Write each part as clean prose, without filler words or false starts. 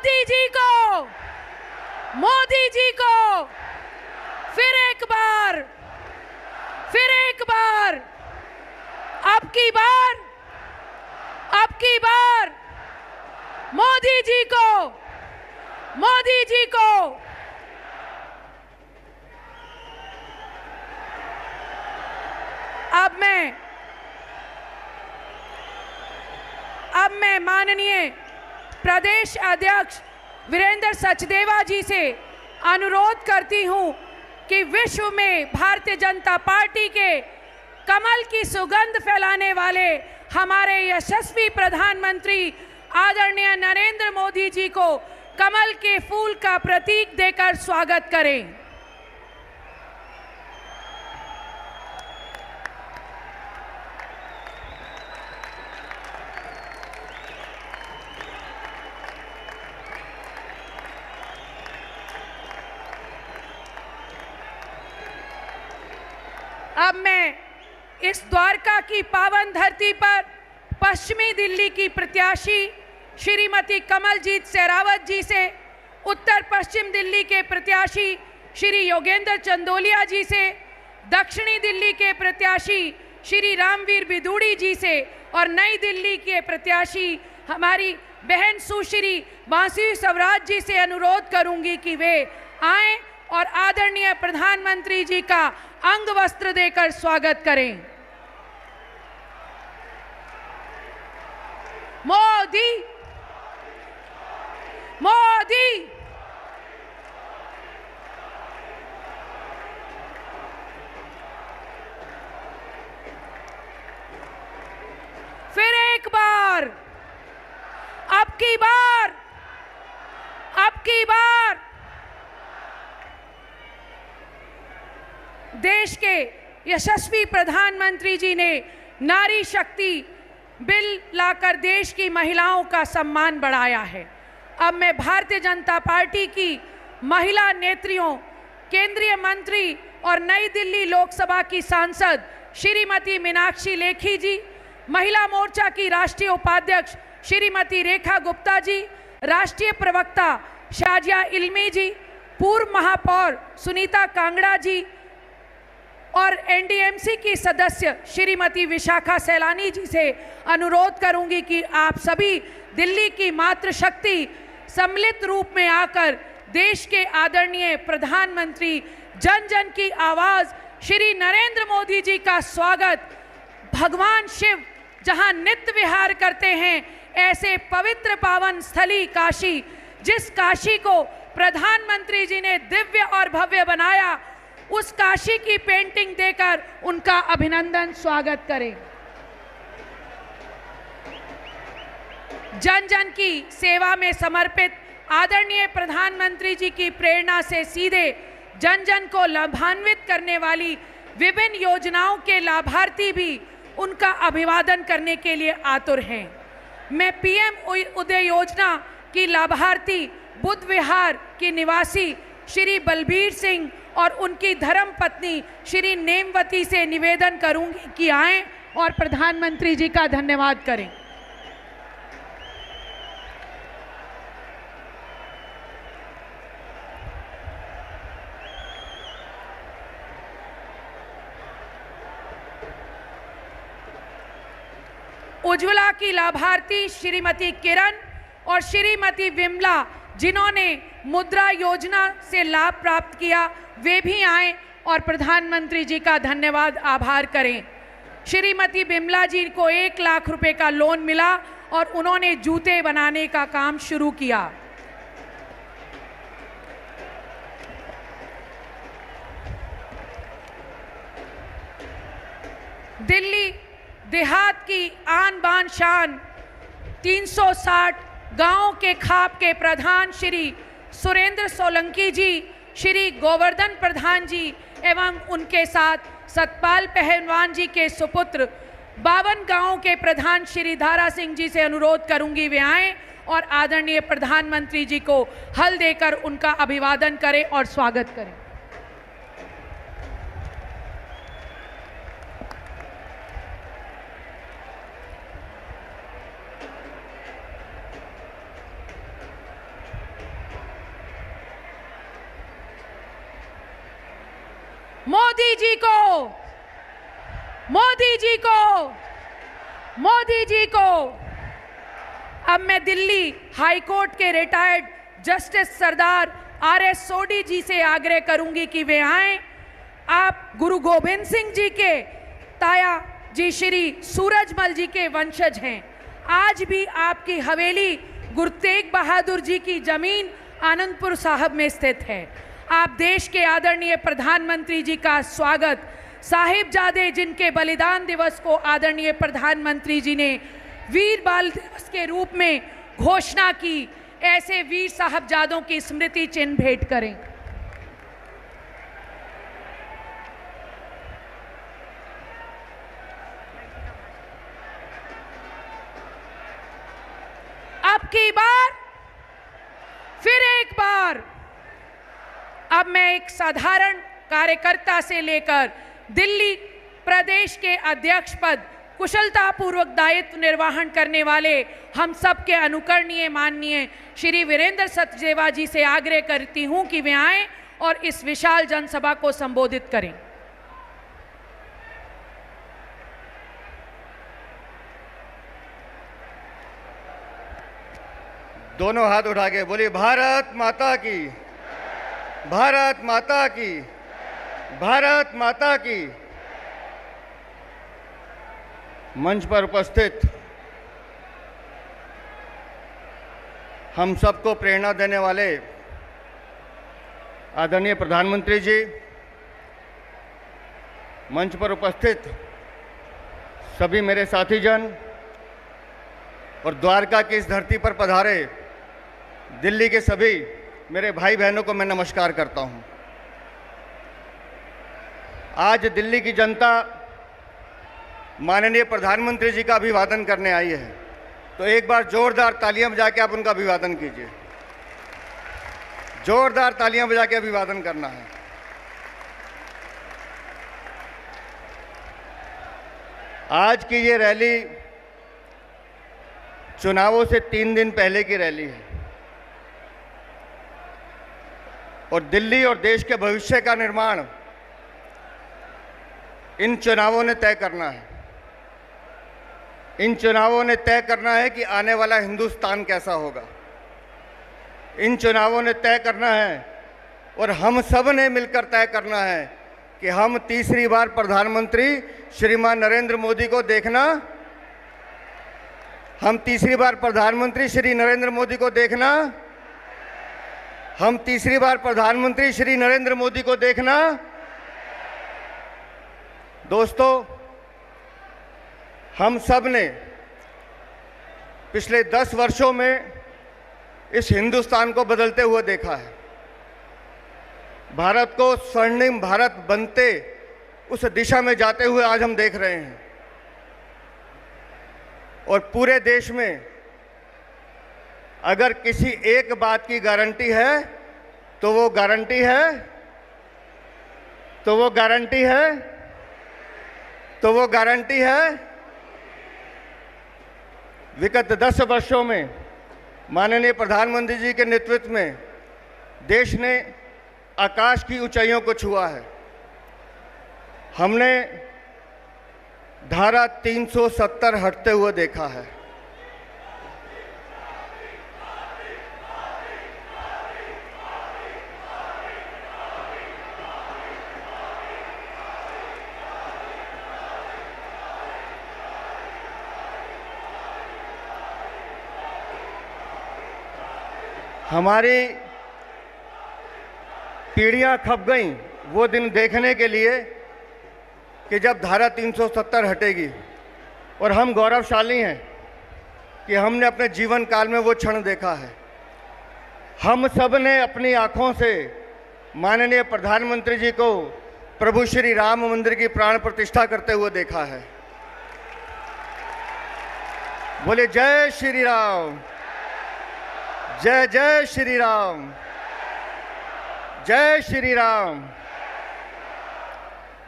मोदी जी को, मोदी जी को फिर एक बार, अब की बार मोदी जी को, मोदी जी को। अब मैं माननीय प्रदेश अध्यक्ष वीरेंद्र सचदेवा जी से अनुरोध करती हूं कि विश्व में भारतीय जनता पार्टी के कमल की सुगंध फैलाने वाले हमारे यशस्वी प्रधानमंत्री आदरणीय नरेंद्र मोदी जी को कमल के फूल का प्रतीक देकर स्वागत करें। अब मैं इस द्वारका की पावन धरती पर पश्चिमी दिल्ली की प्रत्याशी श्रीमती कमलजीत शेरावत जी से, उत्तर पश्चिम दिल्ली के प्रत्याशी श्री योगेंद्र चंदोलिया जी से, दक्षिणी दिल्ली के प्रत्याशी श्री रामवीर बिदूड़ी जी से और नई दिल्ली के प्रत्याशी हमारी बहन सुश्री बांसी स्वराज जी से अनुरोध करूंगी कि वे आएं और आदरणीय प्रधानमंत्री जी का अंग वस्त्र देकर स्वागत करें। मोदी, मोदी, फिर एक बार, अब की बार देश के यशस्वी प्रधानमंत्री जी ने नारी शक्ति बिल लाकर देश की महिलाओं का सम्मान बढ़ाया है। अब मैं भारतीय जनता पार्टी की महिला नेत्रियों, केंद्रीय मंत्री और नई दिल्ली लोकसभा की सांसद श्रीमती मीनाक्षी लेखी जी, महिला मोर्चा की राष्ट्रीय उपाध्यक्ष श्रीमती रेखा गुप्ता जी, राष्ट्रीय प्रवक्ता शाजिया इल्मी जी, पूर्व महापौर सुनीता कांगड़ा जी और एनडीएमसी की सदस्य श्रीमती विशाखा सैलानी जी से अनुरोध करूंगी कि आप सभी दिल्ली की मातृशक्ति सम्मिलित रूप में आकर देश के आदरणीय प्रधानमंत्री जन जन की आवाज श्री नरेंद्र मोदी जी का स्वागत, भगवान शिव जहां नित्य विहार करते हैं ऐसे पवित्र पावन स्थली काशी, जिस काशी को प्रधानमंत्री जी ने दिव्य और भव्य बनाया, उस काशी की पेंटिंग देकर उनका अभिनंदन स्वागत करें। जन जन की सेवा में समर्पित आदरणीय प्रधानमंत्री जी की प्रेरणा से सीधे जन जन को लाभान्वित करने वाली विभिन्न योजनाओं के लाभार्थी भी उनका अभिवादन करने के लिए आतुर हैं। मैं पीएम उदय योजना की लाभार्थी बुद्ध विहार की निवासी श्री बलबीर सिंह और उनकी धर्म पत्नी श्री नेमवती से निवेदन करूंगी कि आएं और प्रधानमंत्री जी का धन्यवाद करें। उज्ज्वला की लाभार्थी श्रीमती किरण और श्रीमती विमला, जिन्होंने मुद्रा योजना से लाभ प्राप्त किया, वे भी आएं और प्रधानमंत्री जी का धन्यवाद आभार करें। श्रीमती विमला जी को 1 लाख रुपए का लोन मिला और उन्होंने जूते बनाने का काम शुरू किया। दिल्ली देहात की आन बान शान 360 गांव के खाप के प्रधान श्री सुरेंद्र सोलंकी जी, श्री गोवर्धन प्रधान जी एवं उनके साथ सतपाल पहलवान जी के सुपुत्र 52 गांवों के प्रधान श्री धारा सिंह जी से अनुरोध करूंगी वे आएं और आदरणीय प्रधानमंत्री जी को हल देकर उनका अभिवादन करें और स्वागत करें। मोदी जी को, मोदी जी को, मोदी जी को। अब मैं दिल्ली हाई कोर्ट के रिटायर्ड जस्टिस सरदार RS सोडी जी से आग्रह करूंगी कि वे आएं। आप गुरु गोविंद सिंह जी के ताया जी श्री सूरजमल जी के वंशज हैं। आज भी आपकी हवेली गुरु तेग बहादुर जी की जमीन आनंदपुर साहब में स्थित है। आप देश के आदरणीय प्रधानमंत्री जी का स्वागत, साहिबजादे जिनके बलिदान दिवस को आदरणीय प्रधानमंत्री जी ने वीर बाल दिवस के रूप में घोषणा की, ऐसे वीर साहबजादों की स्मृति चिन्ह भेंट करें। अब की बार, फिर एक बार, अब मैं एक साधारण कार्यकर्ता से लेकर दिल्ली प्रदेश के अध्यक्ष पद कुशलतापूर्वक दायित्व निर्वहन करने वाले हम सब के अनुकरणीय माननीय श्री वीरेंद्र सचदेवा जी से आग्रह करती हूं कि वे आएं और इस विशाल जनसभा को संबोधित करें। दोनों हाथ उठा के बोलिए भारत माता की, भारत माता की, भारत माता की। मंच पर उपस्थित हम सबको प्रेरणा देने वाले आदरणीय प्रधानमंत्री जी, मंच पर उपस्थित सभी मेरे साथीजन और द्वारका की इस धरती पर पधारे दिल्ली के सभी मेरे भाई बहनों को मैं नमस्कार करता हूं। आज दिल्ली की जनता माननीय प्रधानमंत्री जी का अभिवादन करने आई है, तो एक बार जोरदार तालियां बजा के आप उनका अभिवादन कीजिए। जोरदार तालियां बजा के अभिवादन करना है। आज की ये रैली चुनावों से 3 दिन पहले की रैली है और दिल्ली और देश के भविष्य का निर्माण इन चुनावों ने तय करना है। इन चुनावों ने तय करना है कि आने वाला हिंदुस्तान कैसा होगा। इन चुनावों ने तय करना है और हम सब ने मिलकर तय करना है कि हम तीसरी बार प्रधानमंत्री श्रीमान नरेंद्र मोदी को देखना, हम तीसरी बार प्रधानमंत्री श्री नरेंद्र मोदी को देखना, हम तीसरी बार प्रधानमंत्री श्री नरेंद्र मोदी को देखना। दोस्तों, हम सब ने पिछले 10 वर्षों में इस हिंदुस्तान को बदलते हुए देखा है। भारत को स्वर्णिम भारत बनते उस दिशा में जाते हुए आज हम देख रहे हैं और पूरे देश में अगर किसी एक बात की गारंटी है तो वो गारंटी है, तो वो गारंटी है, तो वो गारंटी है विगत 10 वर्षों में माननीय प्रधानमंत्री जी के नेतृत्व में देश ने आकाश की ऊंचाइयों को छुआ है। हमने धारा 370 हटते हुए देखा है। हमारी पीढ़ियां खप गईं वो दिन देखने के लिए कि जब धारा 370 हटेगी, और हम गौरवशाली हैं कि हमने अपने जीवन काल में वो क्षण देखा है। हम सब ने अपनी आंखों से माननीय प्रधानमंत्री जी को प्रभु श्री राम मंदिर की प्राण प्रतिष्ठा करते हुए देखा है। बोले जय श्री राम, जय जय श्री राम, जय श्री राम।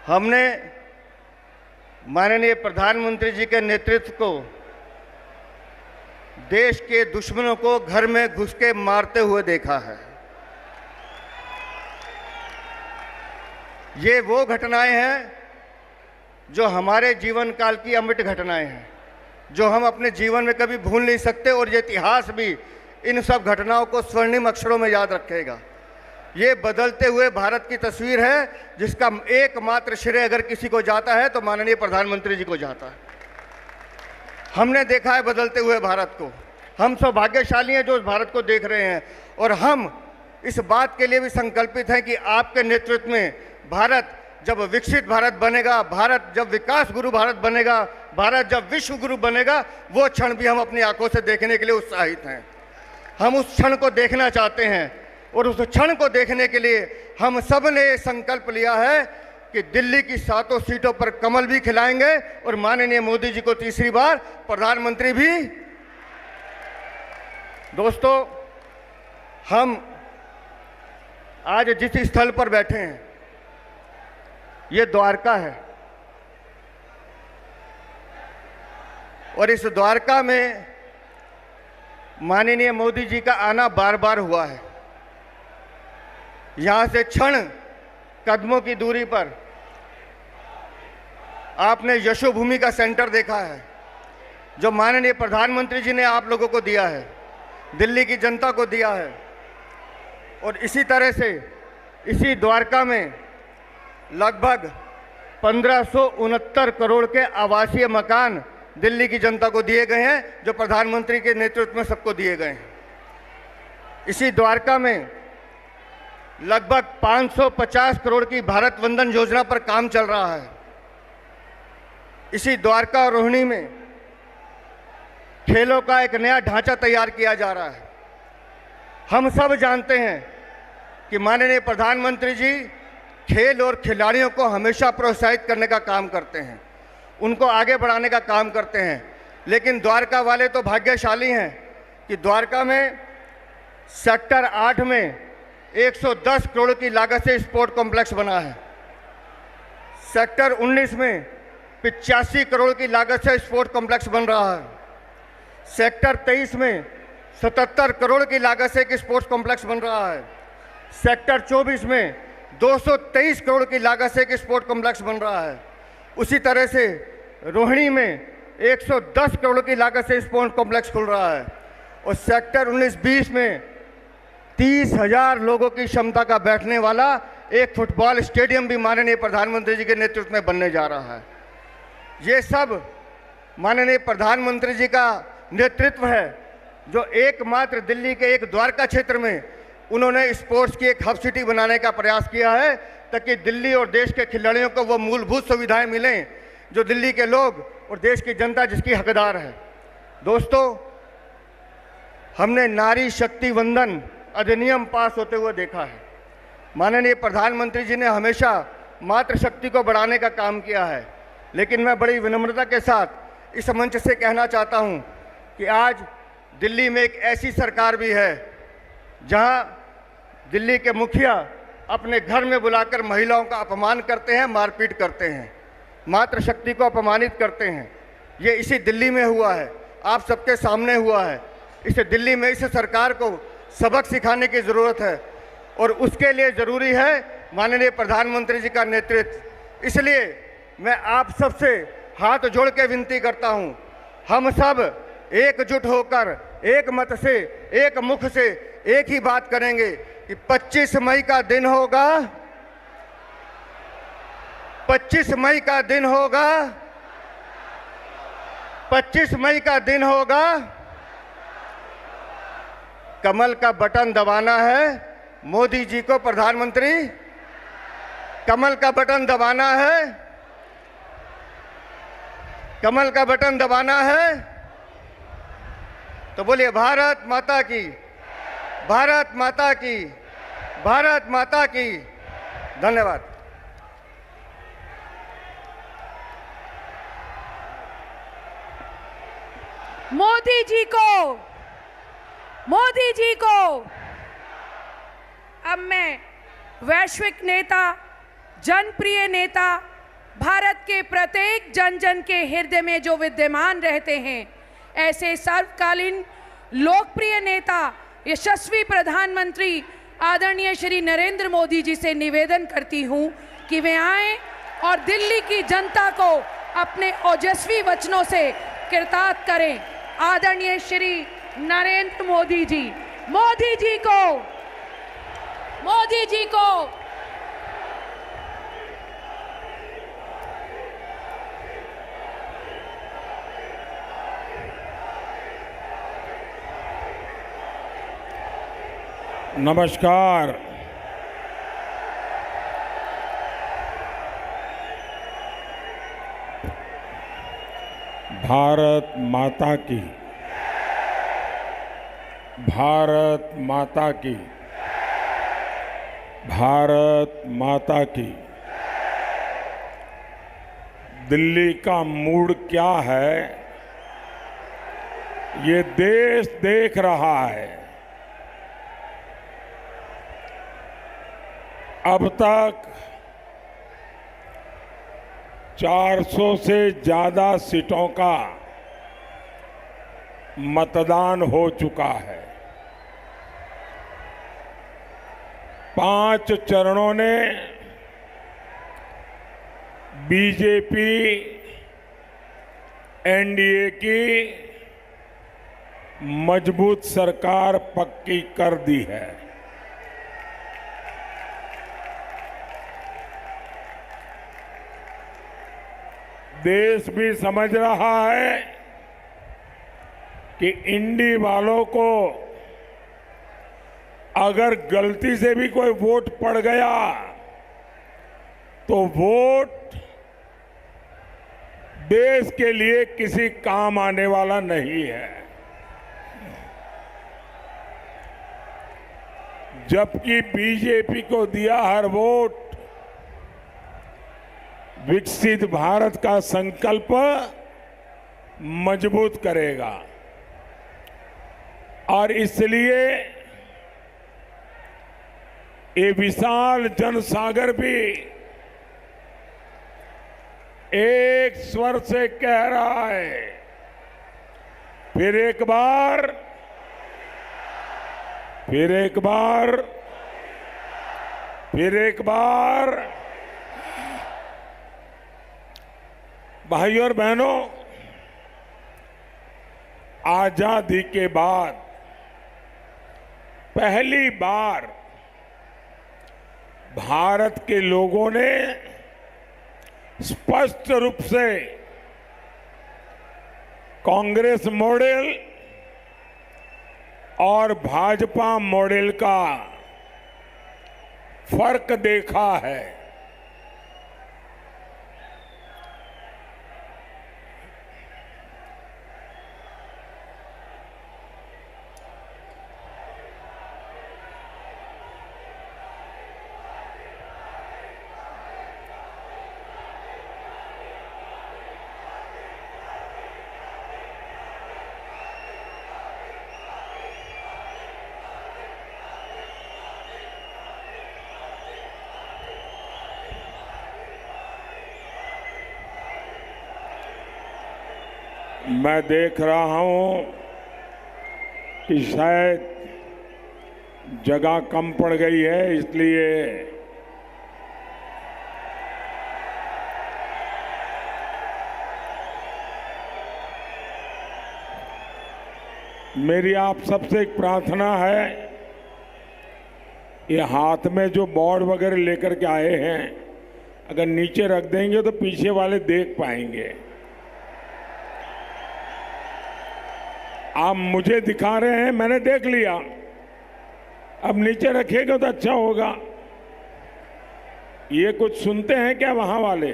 हमने माननीय प्रधानमंत्री जी के नेतृत्व को देश के दुश्मनों को घर में घुस के मारते हुए देखा है। ये वो घटनाएं हैं जो हमारे जीवन काल की अमिट घटनाएं हैं, जो हम अपने जीवन में कभी भूल नहीं सकते, और ये इतिहास भी इन सब घटनाओं को स्वर्णिम अक्षरों में याद रखेगा। ये बदलते हुए भारत की तस्वीर है, जिसका एकमात्र श्रेय अगर किसी को जाता है तो माननीय प्रधानमंत्री जी को जाता है। हमने देखा है बदलते हुए भारत को, हम सौभाग्यशाली हैं जो उस भारत को देख रहे हैं, और हम इस बात के लिए भी संकल्पित हैं कि आपके नेतृत्व में भारत जब विकसित भारत बनेगा, भारत जब विकास गुरु भारत बनेगा, भारत जब विश्व गुरु बनेगा, वो क्षण भी हम अपनी आंखों से देखने के लिए उत्साहित हैं। हम उस क्षण को देखना चाहते हैं, और उस क्षण को देखने के लिए हम सब ने संकल्प लिया है कि दिल्ली की 7 सीटों पर कमल भी खिलाएंगे और माननीय मोदी जी को तीसरी बार प्रधानमंत्री भी। दोस्तों, हम आज जिस स्थल पर बैठे हैं ये द्वारका है, और इस द्वारका में माननीय मोदी जी का आना बार बार हुआ है। यहां से क्षण कदमों की दूरी पर आपने यशोभूमि का सेंटर देखा है, जो माननीय प्रधानमंत्री जी ने आप लोगों को दिया है, दिल्ली की जनता को दिया है। और इसी तरह से इसी द्वारका में लगभग 1569 करोड़ के आवासीय मकान दिल्ली की जनता को दिए गए हैं, जो प्रधानमंत्री के नेतृत्व में सबको दिए गए हैं। इसी द्वारका में लगभग 550 करोड़ की भारत वंदन योजना पर काम चल रहा है। इसी द्वारका और रोहिणी में खेलों का एक नया ढांचा तैयार किया जा रहा है। हम सब जानते हैं कि माननीय प्रधानमंत्री जी खेल और खिलाड़ियों को हमेशा प्रोत्साहित करने का काम करते हैं, उनको आगे बढ़ाने का काम करते हैं। लेकिन द्वारका वाले तो भाग्यशाली हैं कि द्वारका में सेक्टर 8 में 110 करोड़ की लागत से स्पोर्ट कॉम्प्लेक्स बना है। सेक्टर 19 में 85 करोड़ की लागत से स्पोर्ट कॉम्प्लेक्स बन रहा है। सेक्टर 23 में 77 करोड़ की लागत से एक स्पोर्ट्स कॉम्प्लेक्स बन रहा है। सेक्टर 24 में 223 करोड़ की लागत से एक स्पोर्ट्स कॉम्प्लेक्स बन रहा है। उसी तरह से रोहिणी में 110 करोड़ की लागत से स्पोर्ट्स कॉम्प्लेक्स खुल रहा है। और सेक्टर 19-20 में 30,000 लोगों की क्षमता का बैठने वाला एक फुटबॉल स्टेडियम भी माननीय प्रधानमंत्री जी के नेतृत्व में बनने जा रहा है। ये सब माननीय प्रधानमंत्री जी का नेतृत्व है, जो एकमात्र दिल्ली के एक द्वारका क्षेत्र में उन्होंने स्पोर्ट्स की एक हब सिटी बनाने का प्रयास किया है, ताकि दिल्ली और देश के खिलाड़ियों को वो मूलभूत सुविधाएं मिलें जो दिल्ली के लोग और देश की जनता जिसकी हकदार है। दोस्तों, हमने नारी शक्ति वंदन अधिनियम पास होते हुए देखा है। माननीय प्रधानमंत्री जी ने हमेशा मातृशक्ति को बढ़ाने का काम किया है, लेकिन मैं बड़ी विनम्रता के साथ इस मंच से कहना चाहता हूं कि आज दिल्ली में एक ऐसी सरकार भी है जहां दिल्ली के मुखिया अपने घर में बुलाकर महिलाओं का अपमान करते हैं, मारपीट करते हैं, मातृशक्ति को अपमानित करते हैं। ये इसी दिल्ली में हुआ है, आप सबके सामने हुआ है। इस दिल्ली में इस सरकार को सबक सिखाने की ज़रूरत है, और उसके लिए ज़रूरी है माननीय प्रधानमंत्री जी का नेतृत्व। इसलिए मैं आप सबसे हाथ जोड़ के विनती करता हूं, हम सब एकजुट होकर एक मत से, एक मुख से एक ही बात करेंगे कि 25 मई का दिन होगा, 25 मई का दिन होगा, 25 मई का दिन होगा। कमल का बटन दबाना है, मोदी जी को प्रधानमंत्री, कमल का बटन दबाना है, कमल का बटन दबाना है। तो बोलिए भारत माता की, भारत माता की, भारत माता की। धन्यवाद। मोदी जी को, मोदी जी को। अब मैं वैश्विक नेता, जनप्रिय नेता, भारत के प्रत्येक जन जन के हृदय में जो विद्यमान रहते हैं, ऐसे सर्वकालीन लोकप्रिय नेता, यशस्वी प्रधानमंत्री आदरणीय श्री नरेंद्र मोदी जी से निवेदन करती हूं कि वे आएं और दिल्ली की जनता को अपने ओजस्वी वचनों से कृतार्थ करें। आदरणीय श्री नरेंद्र मोदी जी, मोदी जी को नमस्कार। भारत माता की, भारत माता की, भारत माता की। दिल्ली का मूड क्या है, ये देश देख रहा है। अब तक 400 से ज्यादा सीटों का मतदान हो चुका है। 5 चरणों ने बीजेपी एनडीए की मजबूत सरकार पक्की कर दी है। देश भी समझ रहा है कि इंडी वालों को अगर गलती से भी कोई वोट पड़ गया तो वोट देश के लिए किसी काम आने वाला नहीं है। जबकि बीजेपी को दिया हर वोट विकसित भारत का संकल्प मजबूत करेगा। और इसलिए ये विशाल जनसागर भी एक स्वर से कह रहा है, फिर एक बार, फिर एक बार, फिर एक बार। भाइयों और बहनों, आजादी के बाद पहली बार भारत के लोगों ने स्पष्ट रूप से कांग्रेस मॉडल और भाजपा मॉडल का फर्क देखा है। मैं देख रहा हूं कि शायद जगह कम पड़ गई है, इसलिए मेरी आप सबसे एक प्रार्थना है, ये हाथ में जो बोर्ड वगैरह लेकर के आए हैं अगर नीचे रख देंगे तो पीछे वाले देख पाएंगे। आप मुझे दिखा रहे हैं, मैंने देख लिया, अब नीचे रखेगा तो अच्छा होगा। ये कुछ सुनते हैं क्या वहां वाले?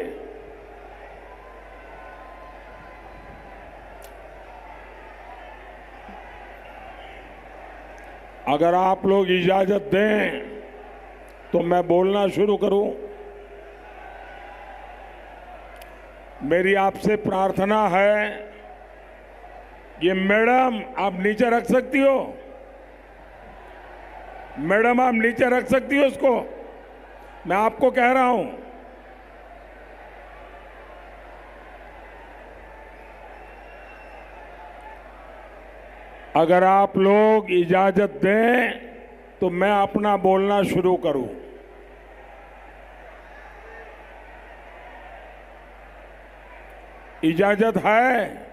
अगर आप लोग इजाजत दें तो मैं बोलना शुरू करूं। मेरी आपसे प्रार्थना है, ये मैडम आप नीचे रख सकती हो, मैडम आप नीचे रख सकती हो उसको, मैं आपको कह रहा हूं। अगर आप लोग इजाजत दें तो मैं अपना बोलना शुरू करूं। इजाजत है?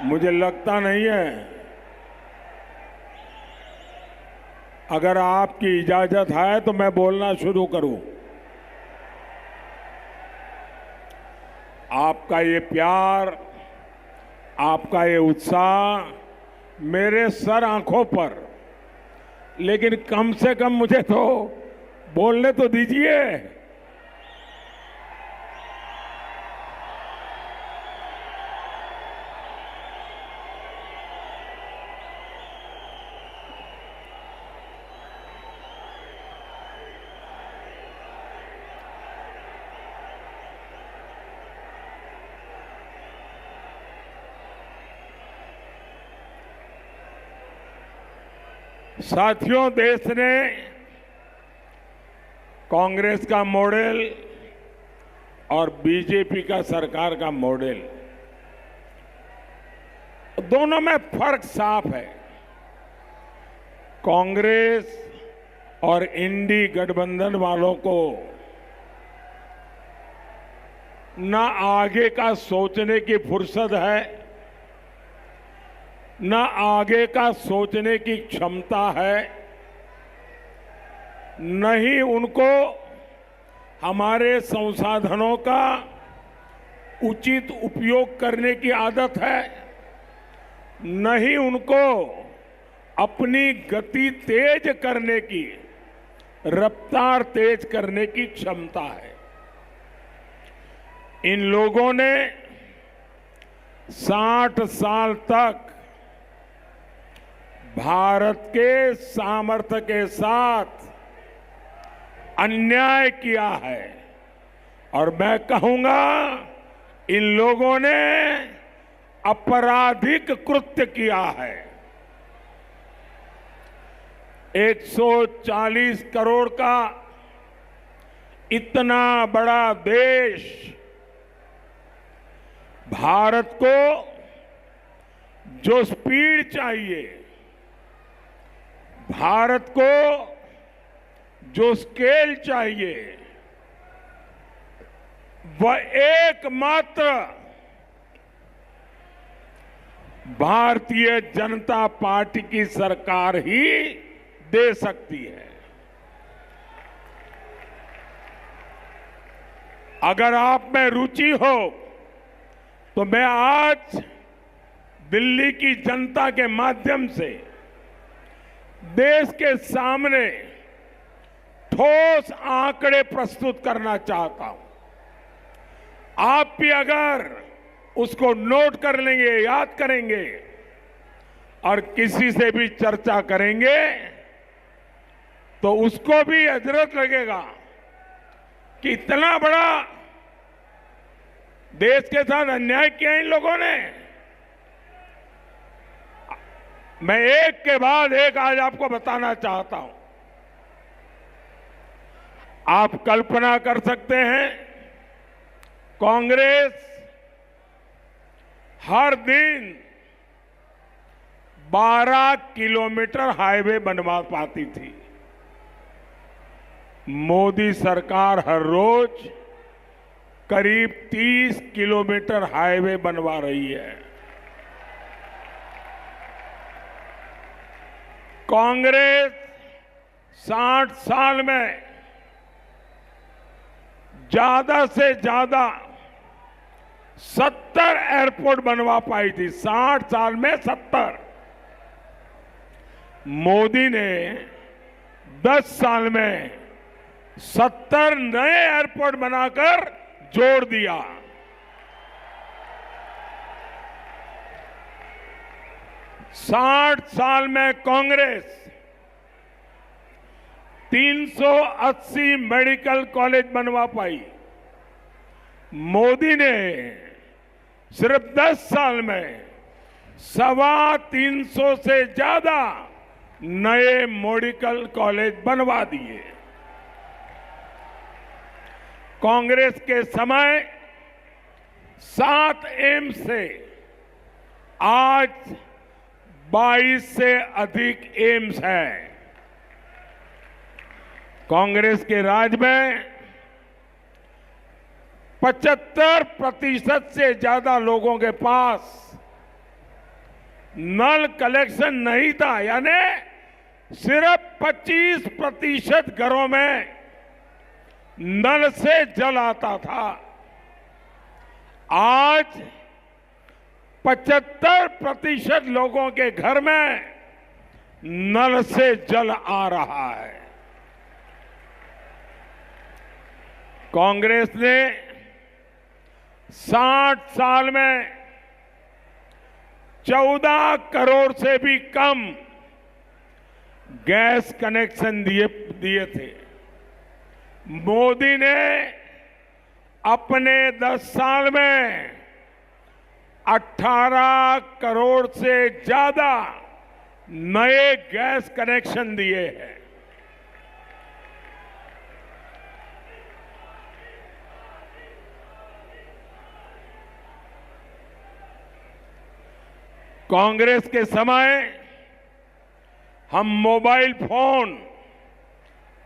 मुझे लगता नहीं है। अगर आपकी इजाजत है तो मैं बोलना शुरू करूं। आपका ये प्यार, आपका ये उत्साह मेरे सर आंखों पर, लेकिन कम से कम मुझे तो बोलने तो दीजिए। साथियों, देश ने कांग्रेस का मॉडल और बीजेपी का सरकार का मॉडल, दोनों में फर्क साफ है। कांग्रेस और इंडी गठबंधन वालों को न आगे का सोचने की फुर्सत है, न आगे का सोचने की क्षमता है, न ही उनको हमारे संसाधनों का उचित उपयोग करने की आदत है, न ही उनको अपनी गति तेज करने की, रफ्तार तेज करने की क्षमता है। इन लोगों ने 60 साल तक भारत के सामर्थ्य के साथ अन्याय किया है, और मैं कहूंगा इन लोगों ने आपराधिक कृत्य किया है। 140 करोड़ का इतना बड़ा देश भारत को जो स्पीड चाहिए, भारत को जो स्केल चाहिए, वह एकमात्र भारतीय जनता पार्टी की सरकार ही दे सकती है। अगर आप में रुचि हो तो मैं आज दिल्ली की जनता के माध्यम से देश के सामने ठोस आंकड़े प्रस्तुत करना चाहता हूं। आप भी अगर उसको नोट कर लेंगे, याद करेंगे और किसी से भी चर्चा करेंगे तो उसको भी हजरत लगेगा कि इतना बड़ा देश के साथ अन्याय किया इन लोगों ने। मैं एक के बाद एक आज आपको बताना चाहता हूं। आप कल्पना कर सकते हैं, कांग्रेस हर दिन 12 किलोमीटर हाईवे बनवा पाती थी। मोदी सरकार हर रोज करीब 30 किलोमीटर हाईवे बनवा रही है। कांग्रेस 60 साल में ज्यादा से ज्यादा 70 एयरपोर्ट बनवा पाई थी। 60 साल में 70। मोदी ने 10 साल में 70 नए एयरपोर्ट बनाकर जोड़ दिया। साठ साल में कांग्रेस 380 मेडिकल कॉलेज बनवा पाई। मोदी ने सिर्फ 10 साल में 325 से ज्यादा नए मेडिकल कॉलेज बनवा दिए। कांग्रेस के समय 7 एम्स से आज 22 से अधिक एम्स हैं। कांग्रेस के राज में 75% से ज्यादा लोगों के पास नल कलेक्शन नहीं था, यानी सिर्फ 25% घरों में नल से जल आता था। आज 75% लोगों के घर में नल से जल आ रहा है। कांग्रेस ने 60 साल में 14 करोड़ से भी कम गैस कनेक्शन दिए थे। मोदी ने अपने 10 साल में 18 करोड़ से ज्यादा नए गैस कनेक्शन दिए हैं। कांग्रेस के समय हम मोबाइल फोन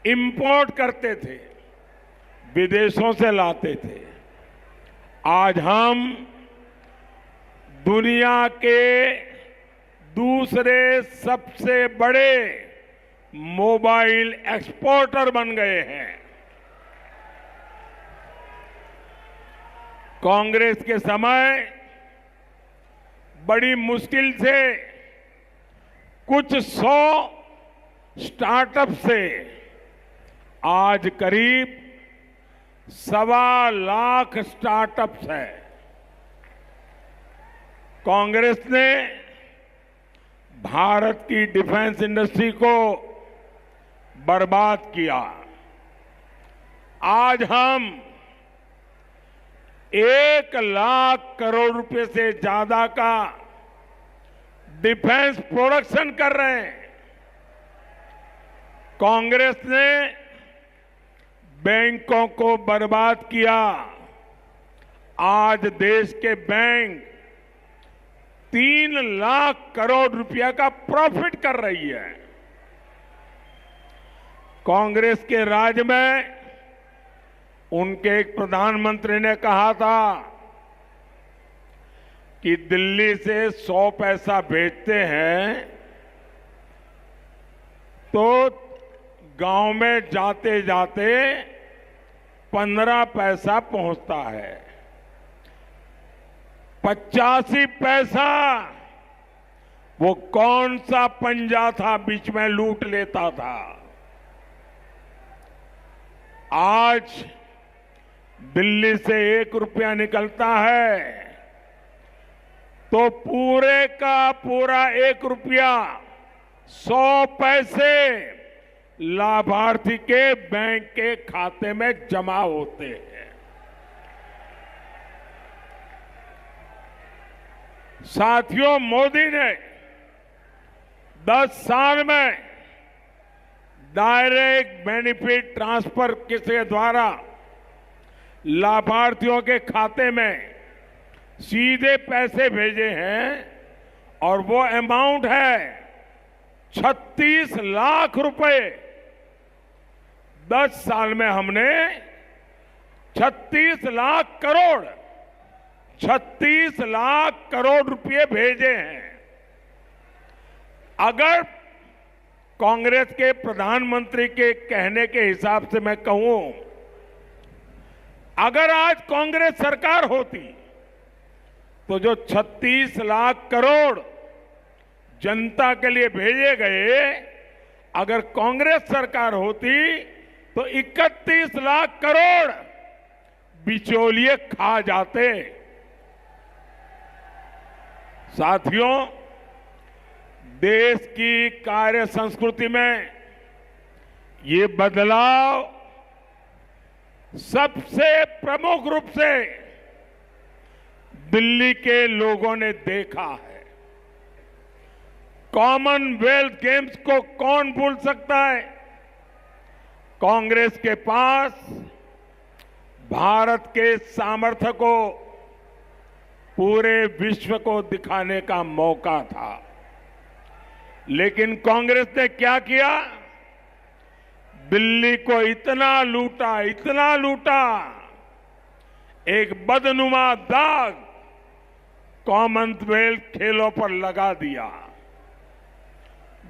इंपोर्ट करते थे, विदेशों से लाते थे। आज हम दुनिया के दूसरे सबसे बड़े मोबाइल एक्सपोर्टर बन गए हैं। कांग्रेस के समय बड़ी मुश्किल से कुछ 100 स्टार्टअप से आज करीब 1.25 लाख स्टार्टअप्स हैं। कांग्रेस ने भारत की डिफेंस इंडस्ट्री को बर्बाद किया। आज हम 1 लाख करोड़ रुपए से ज्यादा का डिफेंस प्रोडक्शन कर रहे हैं। कांग्रेस ने बैंकों को बर्बाद किया। आज देश के बैंक 3 लाख करोड़ रुपया का प्रॉफिट कर रही है। कांग्रेस के राज में उनके एक प्रधानमंत्री ने कहा था कि दिल्ली से 100 पैसा भेजते हैं तो गांव में जाते जाते 15 पैसा पहुंचता है। 85 पैसा वो कौन सा पंजा था बीच में लूट लेता था। आज दिल्ली से 1 रुपया निकलता है तो पूरे का पूरा 1 रुपया 100 पैसे लाभार्थी के बैंक के खाते में जमा होते हैं। साथियों, मोदी ने 10 साल में डायरेक्ट बेनिफिट ट्रांसफर के द्वारा लाभार्थियों के खाते में सीधे पैसे भेजे हैं और वो अमाउंट है 36 लाख रुपए। 10 साल में हमने 36 लाख करोड़ रुपए भेजे हैं। अगर कांग्रेस के प्रधानमंत्री के कहने के हिसाब से मैं कहूं, अगर आज कांग्रेस सरकार होती तो जो 36 लाख करोड़ जनता के लिए भेजे गए, अगर कांग्रेस सरकार होती तो 31 लाख करोड़ बिचौलिए खा जाते। साथियों, देश की कार्य संस्कृति में ये बदलाव सबसे प्रमुख रूप से दिल्ली के लोगों ने देखा है। कॉमनवेल्थ गेम्स को कौन भूल सकता है। कांग्रेस के पास भारत के सामर्थ्य को पूरे विश्व को दिखाने का मौका था, लेकिन कांग्रेस ने क्या किया, दिल्ली को इतना लूटा एक बदनुमा दाग कॉमनवेल्थ खेलों पर लगा दिया।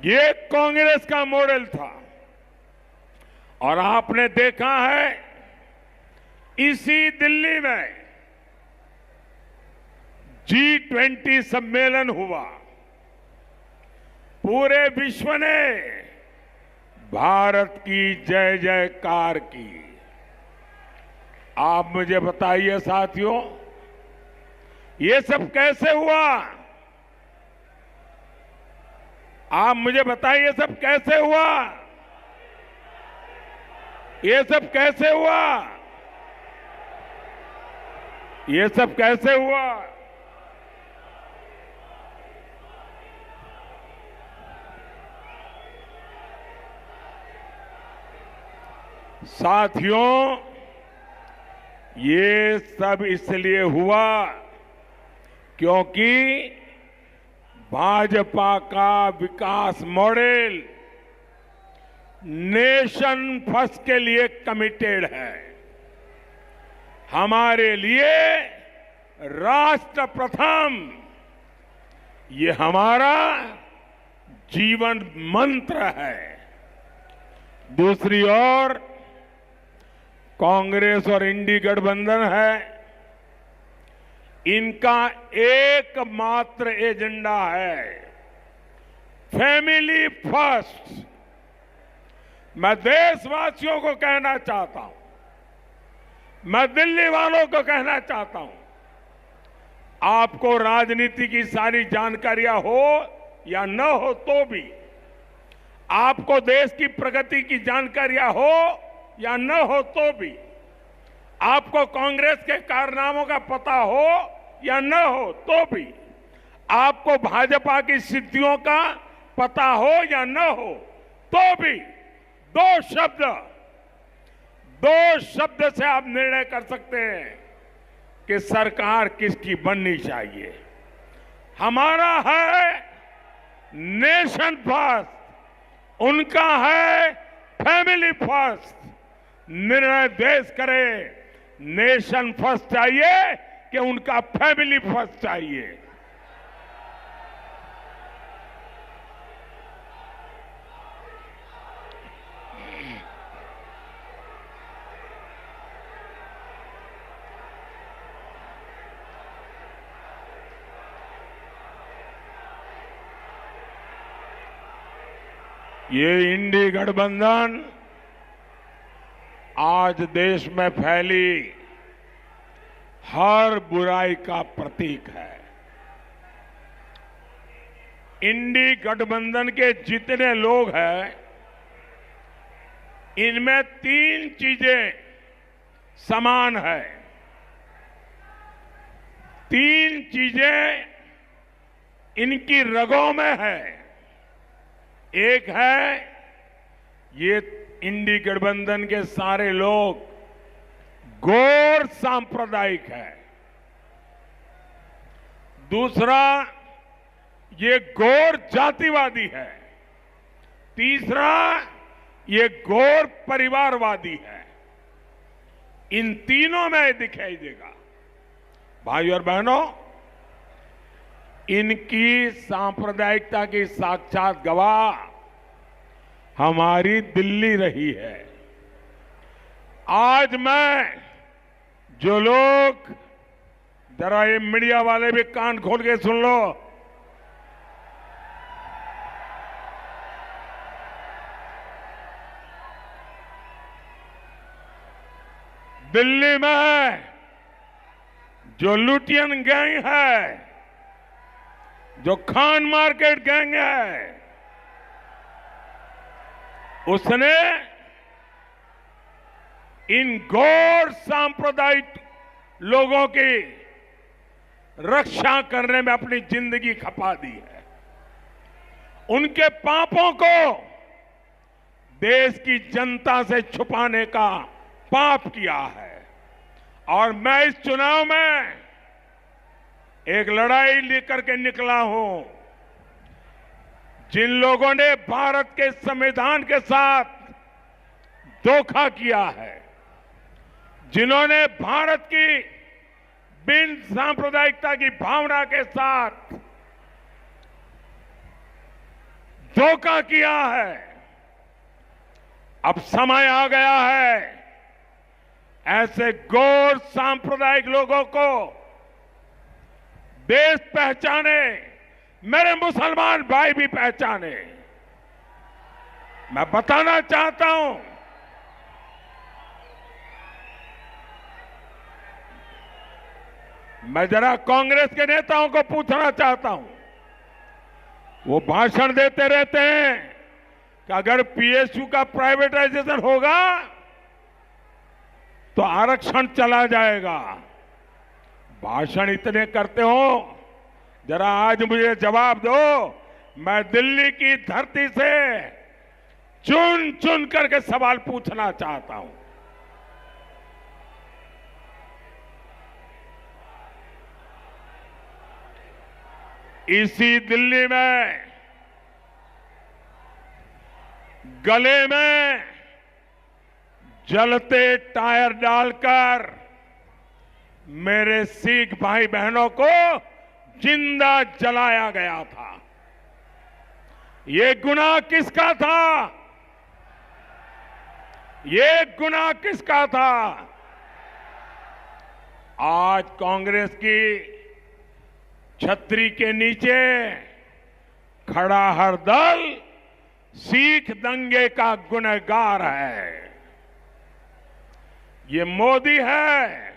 ये कांग्रेस का मॉडल था और आपने देखा है इसी दिल्ली में G20 सम्मेलन हुआ। पूरे विश्व ने भारत की जय जयकार की। आप मुझे बताइए साथियों, ये सब कैसे हुआ? आप मुझे बताइए सब कैसे हुआ? ये सब कैसे हुआ? ये सब कैसे हुआ? साथियों, ये सब इसलिए हुआ क्योंकि भाजपा का विकास मॉडल नेशन फर्स्ट के लिए कमिटेड है। हमारे लिए राष्ट्र प्रथम, ये हमारा जीवन मंत्र है। दूसरी ओर कांग्रेस और इंडी गठबंधन है, इनका एकमात्र एजेंडा है फैमिली फर्स्ट। मैं देशवासियों को कहना चाहता हूं, मैं दिल्ली वालों को कहना चाहता हूं, आपको राजनीति की सारी जानकारियां हो या न हो तो भी, आपको देश की प्रगति की जानकारियां हो या न हो तो भी, आपको कांग्रेस के कारनामों का पता हो या न हो तो भी, आपको भाजपा की सिद्धियों का पता हो या न हो तो भी, दो शब्द से आप निर्णय कर सकते हैं कि सरकार किसकी बननी चाहिए। हमारा है नेशन फर्स्ट, उनका है फैमिली फर्स्ट। निर्णय देश करे, नेशन फर्स्ट चाहिए कि उनका फैमिली फर्स्ट चाहिए। ये इंडी गठबंधन आज देश में फैली हर बुराई का प्रतीक है। इंडी गठबंधन के जितने लोग हैं, इनमें तीन चीजें समान है। तीन चीजें इनकी रगों में है। एक है, ये इंडी गठबंधन के सारे लोग गौर सांप्रदायिक है। दूसरा, ये गौर जातिवादी है। तीसरा, ये गौर परिवारवादी है। इन तीनों में दिखाई देगा। भाई और बहनों, इनकी सांप्रदायिकता की साक्षात गवाह हमारी दिल्ली रही है। आज मैं, जो लोग, जरा ये मीडिया वाले भी कान खोल के सुन लो, दिल्ली में जो लुटियन गैंग है, जो खान मार्केट गैंग है, उसने इन गौर सांप्रदायिक लोगों की रक्षा करने में अपनी जिंदगी खपा दी है। उनके पापों को देश की जनता से छुपाने का पाप किया है। और मैं इस चुनाव में एक लड़ाई लेकर के निकला हूं। जिन लोगों ने भारत के संविधान के साथ धोखा किया है, जिन्होंने भारत की बिन सांप्रदायिकता की भावना के साथ धोखा किया है। अब समय आ गया है ऐसे गैर सांप्रदायिक लोगों को देश पहचाने, मेरे मुसलमान भाई भी पहचाने। मैं बताना चाहता हूं, मैं जरा कांग्रेस के नेताओं को पूछना चाहता हूं, वो भाषण देते रहते हैं कि अगर पीएसयू का प्राइवेटाइजेशन होगा तो आरक्षण चला जाएगा। भाषण इतने करते हो, जरा आज मुझे जवाब दो। मैं दिल्ली की धरती से चुन चुन करके सवाल पूछना चाहता हूं। इसी दिल्ली में गले में जलते टायर डालकर मेरे सिख भाई बहनों को जिंदा जलाया गया था। ये गुनाह किसका था? ये गुनाह किसका था? आज कांग्रेस की छतरी के नीचे खड़ा हर दल सिख दंगे का गुनहगार है। ये मोदी है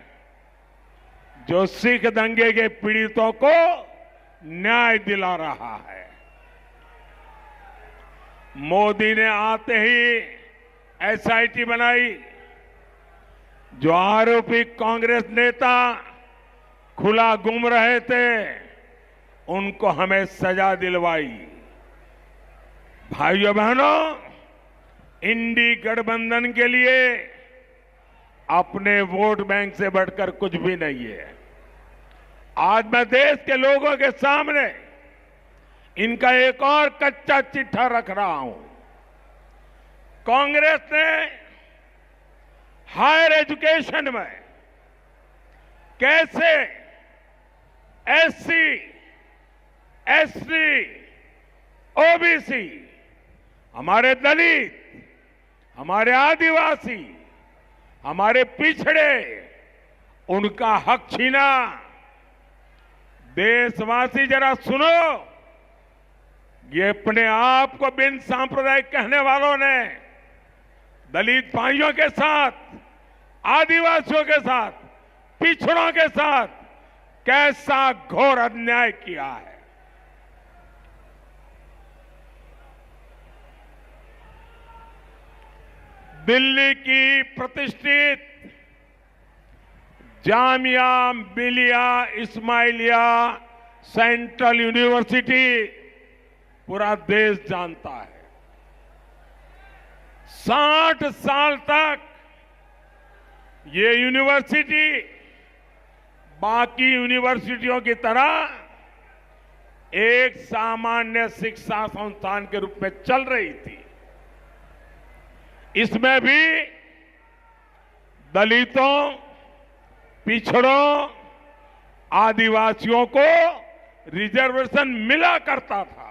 जो सिख दंगे के पीड़ितों को न्याय दिला रहा है। मोदी ने आते ही एसआईटी बनाई, जो आरोपी कांग्रेस नेता खुला घूम रहे थे उनको हमें सजा दिलवाई। भाइयों बहनों, इंडी गठबंधन के लिए अपने वोट बैंक से बढ़कर कुछ भी नहीं है। आज मैं देश के लोगों के सामने इनका एक और कच्चा चिट्ठा रख रहा हूं। कांग्रेस ने हायर एजुकेशन में कैसे एससी, एसटी, ओबीसी, हमारे दलित, हमारे आदिवासी, हमारे पिछड़े, उनका हक छीना। देशवासी जरा सुनो, ये अपने आप को बिन सांप्रदायिक कहने वालों ने दलित भाइयों के साथ, आदिवासियों के साथ, पिछड़ों के साथ कैसा घोर अन्याय किया है। दिल्ली की प्रतिष्ठित जामिया मिलिया इस्माइलिया सेंट्रल यूनिवर्सिटी पूरा देश जानता है। 60 साल तक ये यूनिवर्सिटी बाकी यूनिवर्सिटियों की तरह एक सामान्य शिक्षा संस्थान के रूप में चल रही थी। इसमें भी दलितों, पिछड़ों, आदिवासियों को रिजर्वेशन मिला करता था।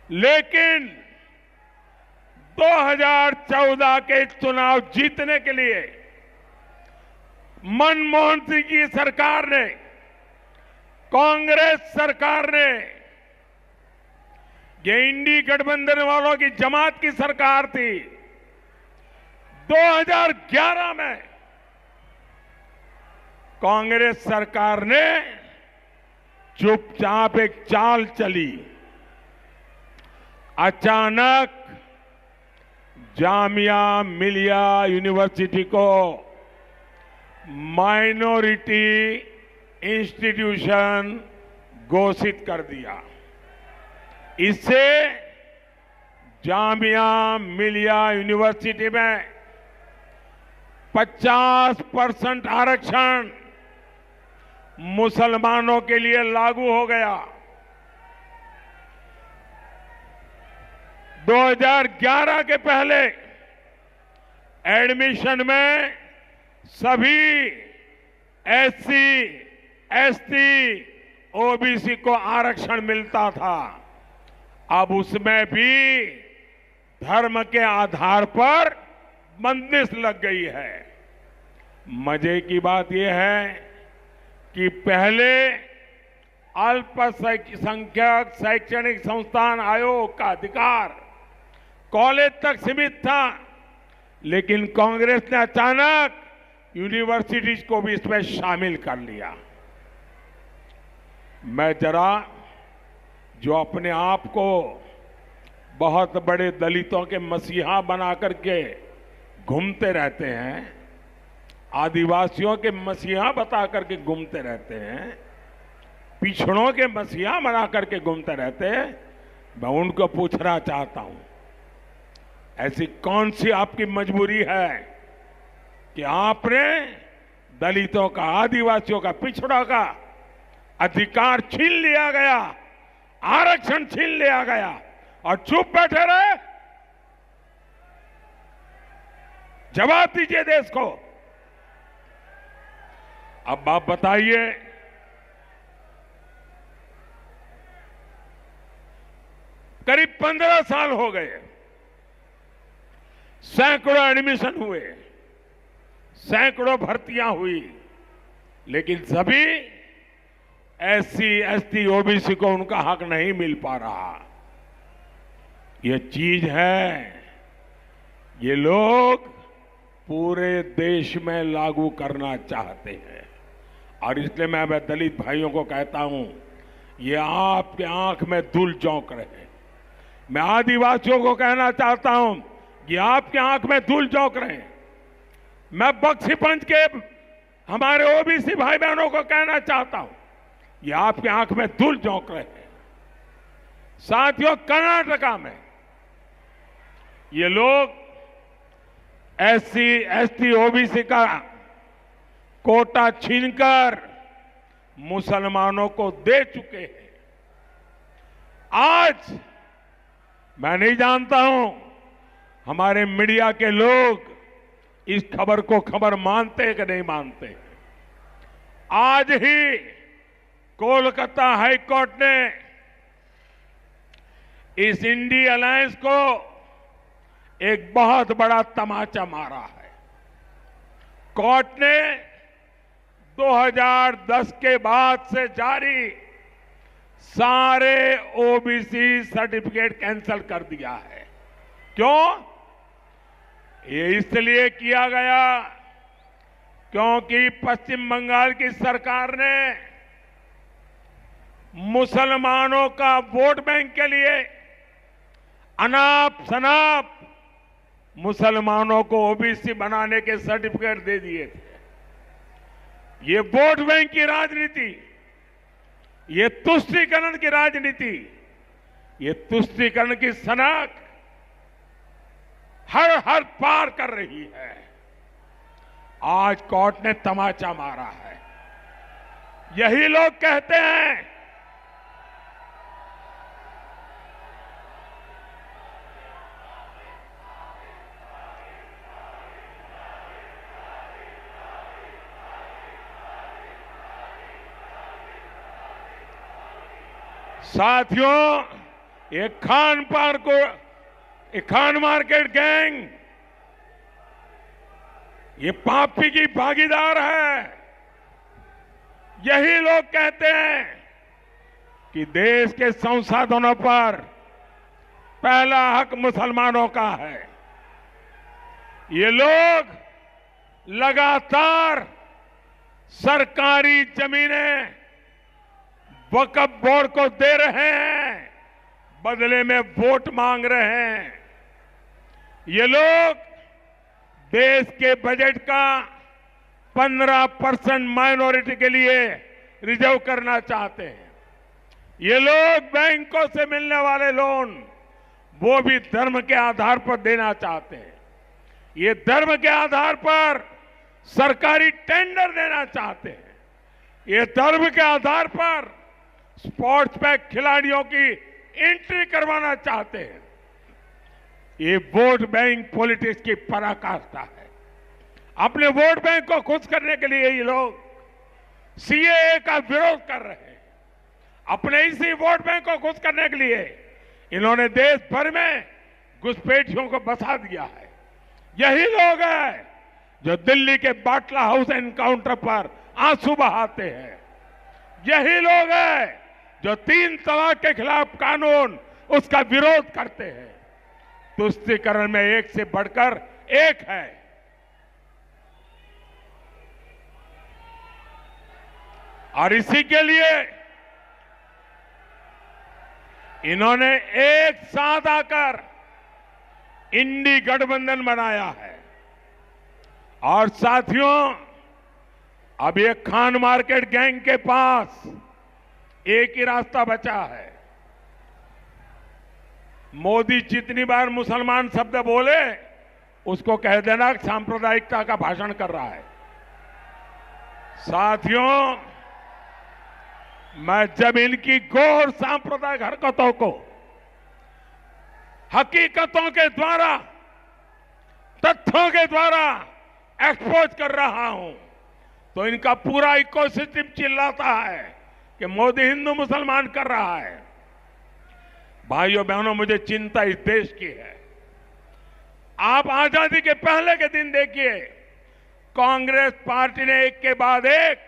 लेकिन 2014 के चुनाव जीतने के लिए मनमोहन सिंह की सरकार ने, कांग्रेस सरकार ने, ये इंडी गठबंधन वालों की जमात की सरकार थी, 2011 में कांग्रेस सरकार ने चुपचाप एक चाल चली। अचानक जामिया मिलिया यूनिवर्सिटी को माइनॉरिटी इंस्टीट्यूशन घोषित कर दिया। इससे जामिया मिलिया यूनिवर्सिटी में 50% आरक्षण मुसलमानों के लिए लागू हो गया। 2011 के पहले एडमिशन में सभी एससी, एसटी, ओबीसी को आरक्षण मिलता था, अब उसमें भी धर्म के आधार पर बंदिश लग गई है। मजे की बात यह है कि पहले अल्पसंख्यक शैक्षणिक संस्थान आयोग का अधिकार कॉलेज तक सीमित था, लेकिन कांग्रेस ने अचानक यूनिवर्सिटीज को भी इसमें शामिल कर लिया। मैं जरा जो अपने आप को बहुत बड़े दलितों के मसीहा बना करके घूमते रहते हैं, आदिवासियों के मसीहा बता करके घूमते रहते हैं, पिछड़ों के मसीहा बना करके घूमते रहते हैं, मैं उनको पूछना चाहता हूं, ऐसी कौन सी आपकी मजबूरी है कि आपने दलितों का, आदिवासियों का, पिछड़ों का अधिकार छीन लिया गया, आरक्षण छीन लिया गया और चुप बैठे रहे? जवाब दीजिए देश को। अब आप बताइए, करीब 15 साल हो गए, सैकड़ों एडमिशन हुए, सैकड़ों भर्तियां हुई, लेकिन सभी एससी, एसटी, ओबीसी को उनका हक नहीं मिल पा रहा। ये चीज है, ये लोग पूरे देश में लागू करना चाहते हैं और इसलिए मैं दलित भाइयों को कहता हूं, ये आपके आंख में धूल झोंक रहे हैं। मैं आदिवासियों को कहना चाहता हूं, ये आपके आंख में धूल झोंक रहे हैं। मैं बख्शीपंच के हमारे ओबीसी भाई बहनों को कहना चाहता हूं, ये आपके आंख में धूल झोंक रहे हैं। साथियों, कर्नाटका में ये लोग एससी, एसटी, ओबीसी का कोटा छीनकर मुसलमानों को दे चुके हैं। आज मैं नहीं जानता हूं हमारे मीडिया के लोग इस खबर को खबर मानते हैं कि नहीं मानते। आज ही कोलकाता हाई कोर्ट ने इस इंडी अलायंस को एक बहुत बड़ा तमाचा मारा है। कोर्ट ने 2010 के बाद से जारी सारे ओबीसी सर्टिफिकेट कैंसिल कर दिया है। क्यों? ये इसलिए किया गया क्योंकि पश्चिम बंगाल की सरकार ने मुसलमानों का वोट बैंक के लिए अनाप शनाप मुसलमानों को ओबीसी बनाने के सर्टिफिकेट दे दिए थे। ये वोट बैंक की राजनीति, ये तुष्टीकरण की राजनीति, ये तुष्टीकरण की सनक हर पार कर रही है। आज कोर्ट ने तमाचा मारा है। यही लोग कहते हैं साथियों, ये खान मार्केट गैंग ये पापी की भागीदार है। यही लोग कहते हैं कि देश के संसाधनों पर पहला हक मुसलमानों का है। ये लोग लगातार सरकारी जमीनें वक्फ बोर्ड को दे रहे हैं, बदले में वोट मांग रहे हैं। ये लोग देश के बजट का 15% माइनॉरिटी के लिए रिजर्व करना चाहते हैं। ये लोग बैंकों से मिलने वाले लोन वो भी धर्म के आधार पर देना चाहते हैं। ये धर्म के आधार पर सरकारी टेंडर देना चाहते हैं। ये धर्म के आधार पर स्पोर्ट्स में खिलाड़ियों की एंट्री करवाना चाहते हैं। ये वोट बैंक पॉलिटिक्स की पराकाष्ठा है। अपने वोट बैंक को खुश करने के लिए ये लोग सीएए का विरोध कर रहे हैं। अपने इसी वोट बैंक को खुश करने के लिए इन्होंने देश भर में घुसपैठियों को बसा दिया है। यही लोग हैं जो दिल्ली के बाटला हाउस एनकाउंटर पर आंसू बहाते हैं। यही लोग हैं जो 3 तलाक के खिलाफ कानून उसका विरोध करते हैं। तुष्टीकरण में एक से बढ़कर एक है। और इसी के लिए इन्होंने एक साथ आकर इंडी गठबंधन बनाया है। और साथियों, अब ये खान मार्केट गैंग के पास एक ही रास्ता बचा है। मोदी जितनी बार मुसलमान शब्द बोले उसको कह देना सांप्रदायिकता का भाषण कर रहा है। साथियों, मैं जब इनकी घोर सांप्रदायिक हरकतों को हकीकतों के द्वारा, तथ्यों के द्वारा एक्सपोज कर रहा हूं तो इनका पूरा इकोसिस्टम चिल्लाता है कि मोदी हिंदू मुसलमान कर रहा है। भाइयों बहनों, मुझे चिंता इस देश की है। आप आजादी के पहले के दिन देखिए, कांग्रेस पार्टी ने एक के बाद एक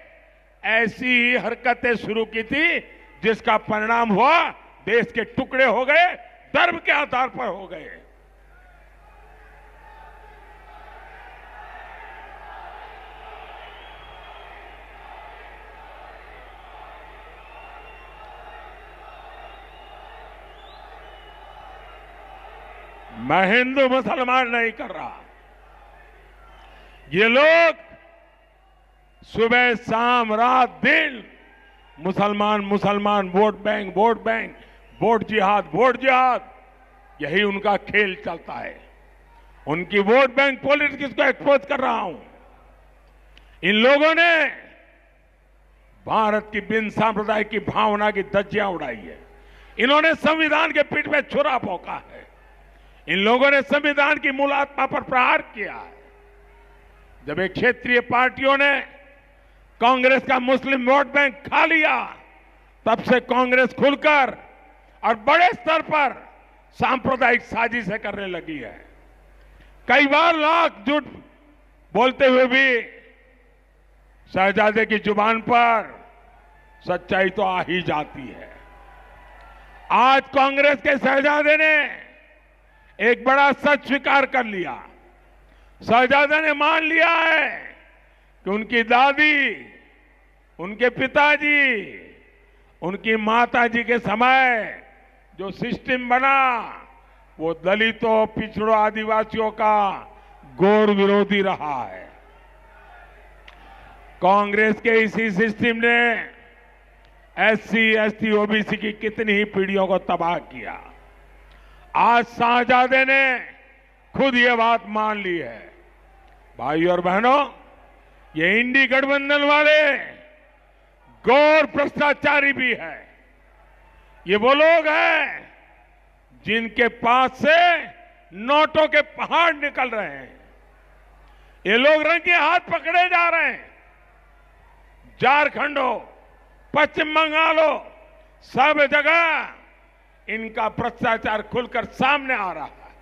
ऐसी ही हरकतें शुरू की थी जिसका परिणाम हुआ देश के टुकड़े हो गए, धर्म के आधार पर हो गए। मैं हिंदू मुसलमान नहीं कर रहा। ये लोग सुबह शाम रात दिन मुसलमान मुसलमान, vote bank vote bank, vote जिहाद, यही उनका खेल चलता है। उनकी वोट बैंक पॉलिटिक्स को एक्सपोज कर रहा हूं। इन लोगों ने भारत की बिन सांप्रदायिक की भावना की धज्जियां उड़ाई है। इन्होंने संविधान के पीठ में छुरा भोंका है। इन लोगों ने संविधान की मूल आत्मा पर प्रहार किया है। जब एक क्षेत्रीय पार्टियों ने कांग्रेस का मुस्लिम वोट बैंक खा लिया, तब से कांग्रेस खुलकर और बड़े स्तर पर सांप्रदायिक साजिशें करने लगी है। कई बार लाख झूठ बोलते हुए भी शहजादे की जुबान पर सच्चाई तो आ ही जाती है। आज कांग्रेस के शहजादे ने एक बड़ा सच स्वीकार कर लिया। शहजादे ने मान लिया है कि उनकी दादी, उनके पिताजी, उनकी माताजी के समय जो सिस्टम बना वो दलितों, पिछड़ों, आदिवासियों का घोर विरोधी रहा है। कांग्रेस के इसी सिस्टम ने एससी, एसटी, ओबीसी की कितनी ही पीढ़ियों को तबाह किया। आज शाहजादे ने खुद ये बात मान ली है। भाइयों और बहनों, ये इंडी गठबंधन वाले घोर भ्रष्टाचारी भी है। ये वो लोग हैं जिनके पास से नोटों के पहाड़ निकल रहे हैं। ये लोग रंगे हाथ पकड़े जा रहे हैं। झारखंड हो, पश्चिम बंगाल हो, सब जगह इनका भ्रष्टाचार खुलकर सामने आ रहा है।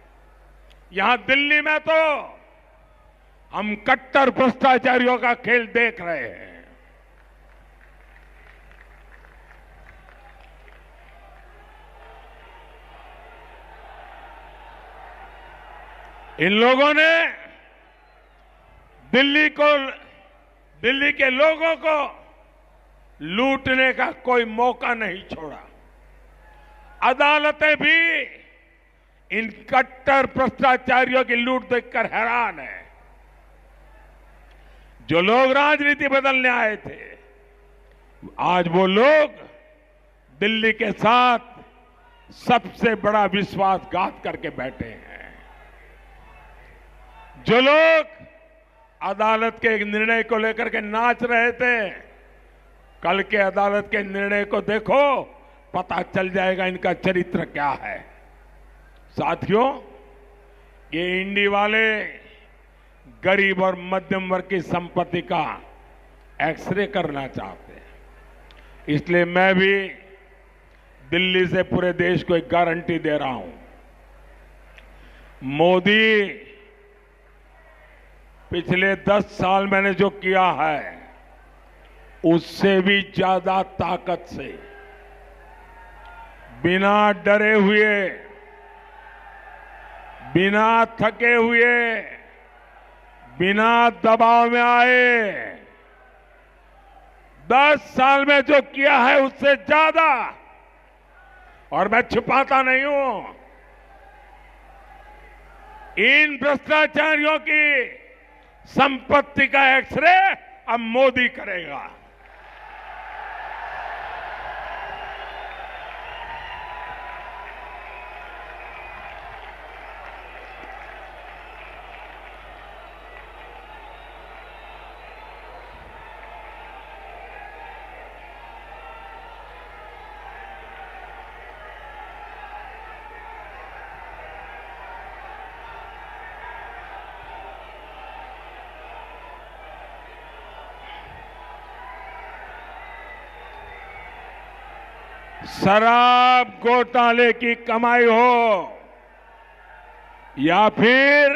यहां दिल्ली में तो हम कट्टर भ्रष्टाचारियों का खेल देख रहे हैं। इन लोगों ने दिल्ली के लोगों को लूटने का कोई मौका नहीं छोड़ा। अदालतें भी इन कट्टर भ्रष्टाचारियों की लूट देखकर हैरान है। जो लोग राजनीति बदलने आए थे, आज वो लोग दिल्ली के साथ सबसे बड़ा विश्वासघात करके बैठे हैं। जो लोग अदालत के एक निर्णय को लेकर के नाच रहे थे, कल के अदालत के निर्णय को देखो, पता चल जाएगा इनका चरित्र क्या है। साथियों, ये इंडी वाले गरीब और मध्यम वर्ग की संपत्ति का एक्सरे करना चाहते हैं। इसलिए मैं भी दिल्ली से पूरे देश को एक गारंटी दे रहा हूं, मोदी पिछले 10 साल मैंने जो किया है उससे भी ज्यादा ताकत से, बिना डरे हुए, बिना थके हुए, बिना दबाव में आए 10 साल में जो किया है उससे ज्यादा, और मैं छिपाता नहीं हूं, इन भ्रष्टाचारियों की संपत्ति का एक्सरे अब मोदी करेगा। शराब घोटाले की कमाई हो या फिर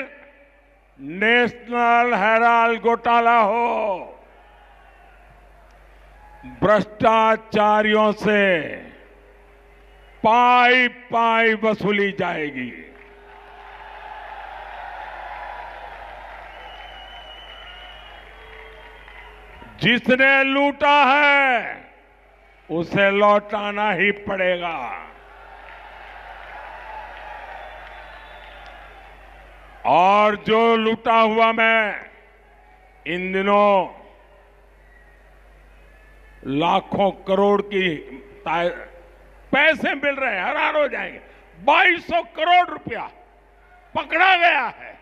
नेशनल हेराल्ड घोटाला हो, भ्रष्टाचारियों से पाई पाई वसूली जाएगी। जिसने लूटा है उसे लौटाना ही पड़ेगा। और जो लूटा हुआ मैं इन दिनों लाखों करोड़ की पैसे मिल रहे हैं, हैरान हो जाएंगे। 2200 करोड़ रुपया पकड़ा गया है।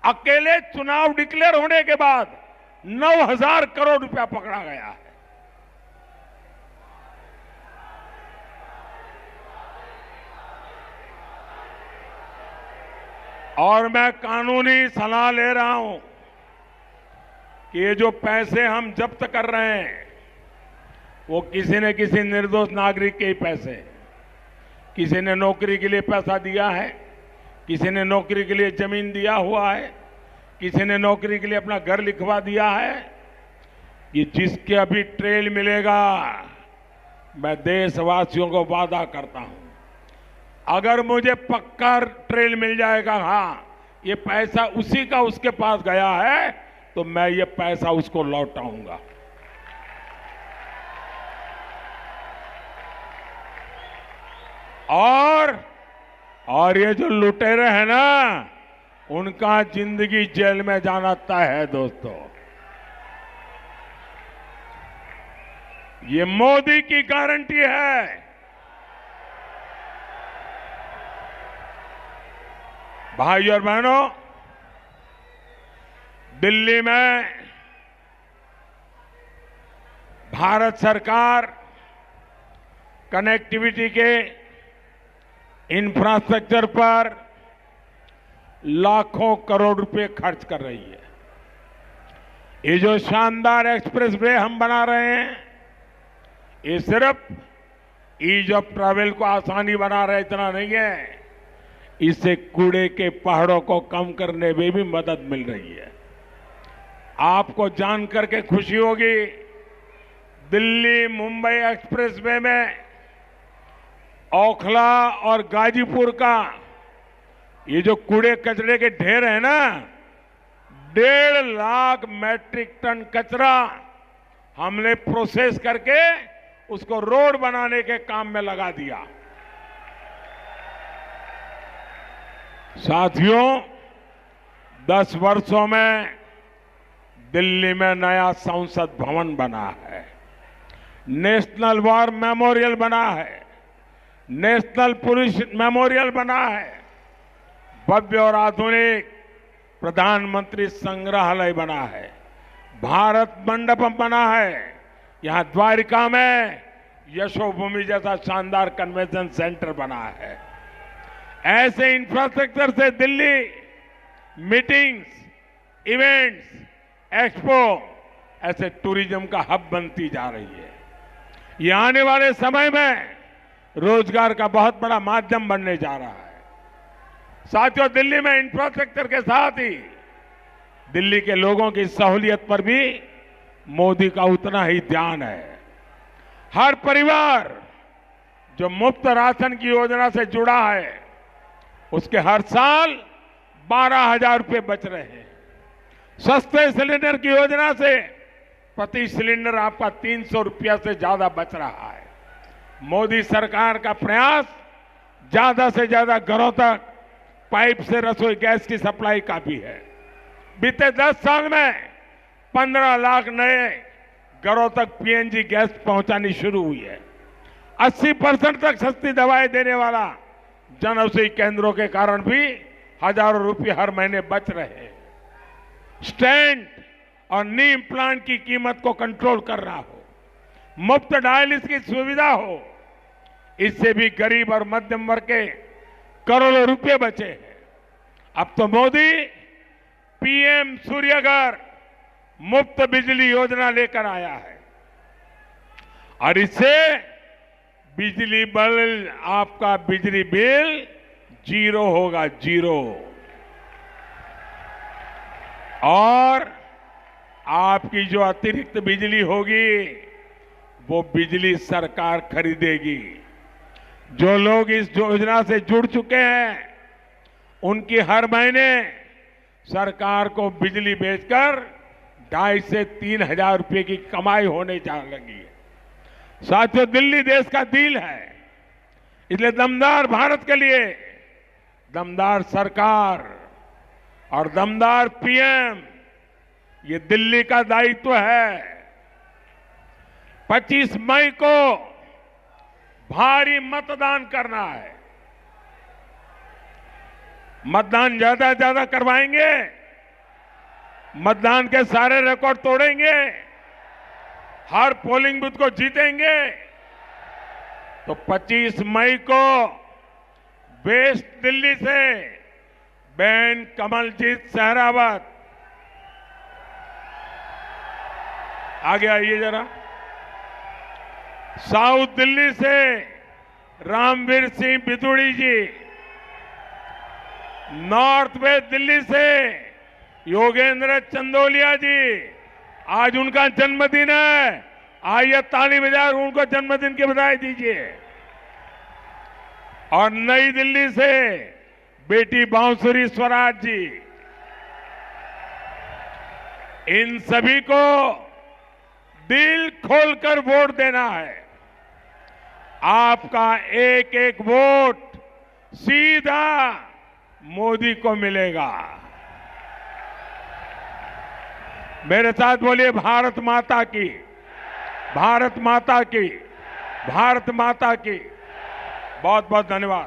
अकेले चुनाव डिक्लेयर होने के बाद 9000 करोड़ रुपया पकड़ा गया है। और मैं कानूनी सलाह ले रहा हूं कि ये जो पैसे हम जब्त कर रहे हैं वो किसी न किसी निर्दोष नागरिक के ही पैसे हैं। किसी ने नौकरी के लिए पैसा दिया है, किसी ने नौकरी के लिए जमीन दिया हुआ है, किसी ने नौकरी के लिए अपना घर लिखवा दिया है। ये जिसके अभी ट्रेल मिलेगा, मैं देशवासियों को वादा करता हूं, अगर मुझे पक्का ट्रेल मिल जाएगा, हाँ ये पैसा उसी का उसके पास गया है, तो मैं ये पैसा उसको लौटाऊंगा। और ये जो लुटेरे हैं ना, उनका जिंदगी जेल में जाना तय है दोस्तों। ये मोदी की गारंटी है। भाई और बहनों, दिल्ली में भारत सरकार कनेक्टिविटी के इंफ्रास्ट्रक्चर पर लाखों करोड़ रुपए खर्च कर रही है। ये जो शानदार एक्सप्रेस वे हम बना रहे हैं, ये सिर्फ ईज ऑफ ट्रैवल को आसानी बना रहे, इतना नहीं है, इससे कूड़े के पहाड़ों को कम करने में भी मदद मिल रही है। आपको जानकर के खुशी होगी, दिल्ली मुंबई एक्सप्रेसवे में ओखला और गाजीपुर का ये जो कूड़े कचरे के ढेर है ना, 1.5 लाख मैट्रिक टन कचरा हमने प्रोसेस करके उसको रोड बनाने के काम में लगा दिया। साथियों, 10 वर्षों में दिल्ली में नया संसद भवन बना है, नेशनल वॉर मेमोरियल बना है, नेशनल पुलिस मेमोरियल बना है, भव्य और आधुनिक प्रधानमंत्री संग्रहालय बना है, भारत मंडपम बना है, यहां द्वारिका में यशोभूमि जैसा शानदार कन्वेंशन सेंटर बना है। ऐसे इंफ्रास्ट्रक्चर से दिल्ली मीटिंग्स, इवेंट्स, एक्सपो, ऐसे टूरिज्म का हब बनती जा रही है। ये आने वाले समय में रोजगार का बहुत बड़ा माध्यम बनने जा रहा है। साथियों, दिल्ली में इंफ्रास्ट्रक्चर के साथ ही दिल्ली के लोगों की सहूलियत पर भी मोदी का उतना ही ध्यान है। हर परिवार जो मुफ्त राशन की योजना से जुड़ा है, उसके हर साल 12,000 रुपए बच रहे हैं। सस्ते सिलेंडर की योजना से प्रति सिलेंडर आपका 300 रुपया से ज्यादा बच रहा है। मोदी सरकार का प्रयास ज्यादा से ज्यादा घरों तक पाइप से रसोई गैस की सप्लाई का भी है। बीते 10 साल में 15 लाख नए घरों तक पीएनजी गैस पहुंचानी शुरू हुई है। 80% तक सस्ती दवाएं देने वाला जन औषधि केंद्रों के कारण भी हजारों रुपए हर महीने बच रहे हैं। स्टेंट और नी इम्प्लांट की कीमत को कंट्रोल कर रहा हो, मुफ्त डायलिसिस की सुविधा हो, इससे भी गरीब और मध्यम वर्ग के करोड़ों रुपए बचे हैं। अब तो मोदी पीएम सूर्यघर मुफ्त बिजली योजना लेकर आया है और इससे बिजली बिल, आपका बिजली बिल 0 होगा, 0। और आपकी जो अतिरिक्त बिजली होगी वो बिजली सरकार खरीदेगी। जो लोग इस योजना से जुड़ चुके हैं उनकी हर महीने सरकार को बिजली बेचकर 2,500 से 3,000 रुपए की कमाई होने जा लगी है। साथियों, दिल्ली देश का दिल है, इसलिए दमदार भारत के लिए दमदार सरकार और दमदार पीएम, ये दिल्ली का दायित्व है। 25 मई को भारी मतदान करना है। मतदान ज्यादा ज्यादा करवाएंगे, मतदान के सारे रिकॉर्ड तोड़ेंगे, हर पोलिंग बूथ को जीतेंगे। तो 25 मई को वेस्ट दिल्ली से बहन कमलजीत सहरावत, आगे आइए जरा, साउथ दिल्ली से रामवीर सिंह बिदुड़ी जी, नॉर्थ वेस्ट दिल्ली से योगेंद्र चंदोलिया जी, आज उनका जन्मदिन है, आइए ताली बजाकर उनको जन्मदिन की बधाई दीजिए। और नई दिल्ली से बेटी बांसुरी स्वराज जी, इन सभी को दिल खोलकर वोट देना है। आपका एक एक वोट सीधा मोदी को मिलेगा। मेरे साथ बोलिए, भारत माता की, भारत माता की, भारत माता की। बहुत बहुत धन्यवाद।